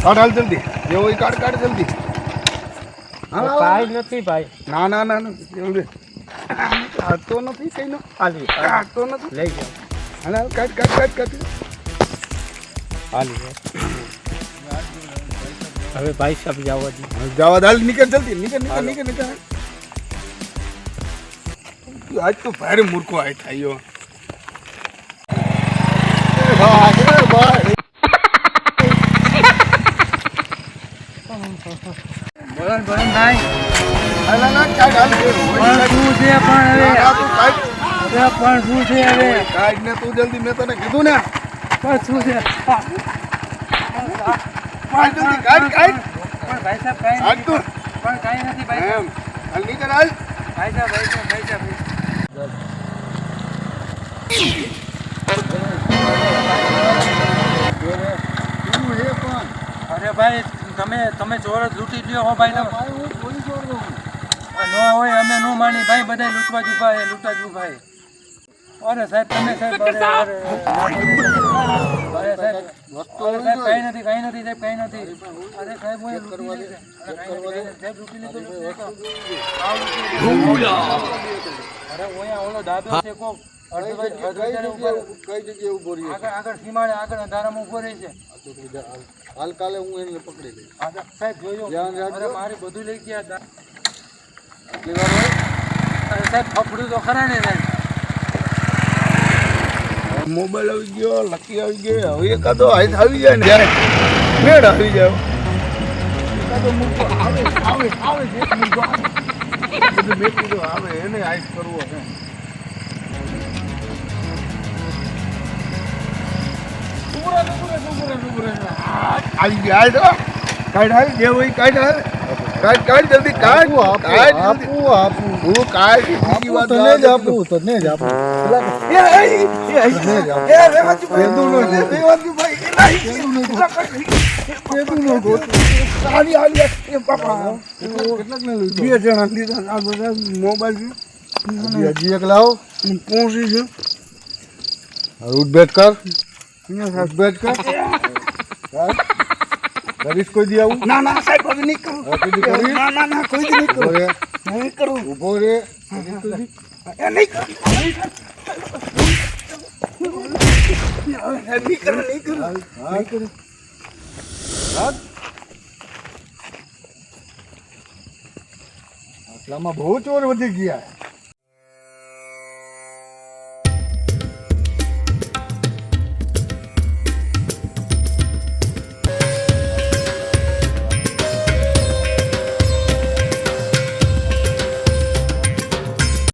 કાઢ હાલ જલ્દી જે હોય કાઢ કાઢ જલ્દી ભાઈ નથી ભાઈ ના ના ના ના જલ્દી હાથતો નથી કઈનો હાલી હાથતો નથી લઈ જાઓ હાલ હાલ કાઢ કાઢ કાઢ કાઢ હાલી હવે ભાઈ સાહેબ જવા દી જવા હાલ નીકળ જલ્દી નીકળ નીકળ નીકળ નીકળ આજ તો ભારે મૂર્ખો આય થયો બોલન ભાઈ હાલ હાલ કાઢ હાલ શું છે પણ હવે કાઢ પણ શું છે હવે કાઢ ને તું જલ્દી મેં તને કીધું ને પણ શું છે કાઢ જલ્દી કાઢ કાઢ પણ ભાઈ સાહેબ કઈ કાઢ તું પણ કઈ નથી ભાઈ એમ હાલ નીકળ હાલ ભાઈ સાહેબ અરે ભાઈ તમે ચોર જ લૂંટી લ્યો હો ભાઈ ન હોય અમે ન માની ભાઈ બધા લૂંટવા જ ઉભા છે લૂંટા જ ઉભા છે અરે સાહેબ તમે સાહેબ અરે સાહેબ કઈ નથી સાહેબ કઈ નથી અરે સાહેબ હું લૂંટી લીધું સાહેબ લૂંટી લીધું અરે ઓયા ઓલો દાદો છે કોક કઈ જગ્યાએ ઉભો રહ્યો આગળ સીમાડે આગળ અંધારામાં ઉભો રહી છે હાલ કાલે હું એને પકડી લઈશ સાહેબ જોયો ધ્યાન રાખજો. અરે મારે બધું લઈ ગયા હતા અરે સાહેબ ફફડું તો ખરા ને સાહેબ મોબાઈલ આવી ગયો લકી આવી ગયો હવે એકાદો હાથ આવી જાય ને જ્યારે મેળ આવી જાય એકાદો મૂકો આવે આવે આવે જે મૂકો આવે બધું બેટી તો આવે એને હાથ કરવો છે આવી ગયા હાલ તો કાઢ હાલ જે હોય કાઢ હાલ કાઢ કાઢ જલ્દી કાઢ આપું હું કાઢ બીજી વાત તને જ આપું તને જ આપું બે જણા લીધા આ બધા મોબાઈલ હજી એક લાવો પહોંચી છે ઉઠ બેઠ કર બેઠ કર કરીશ કોઈ દી આવું ના ના સાહેબ હવે નહીં કરું કરીશ ના ના ના કોઈ દી નહીં કરું નહીં કરું ઉભો રે એ નહીં કરું નહીં કરું નહીં કરું હા કરી આટલામાં બહુ ચોર વધી ગયા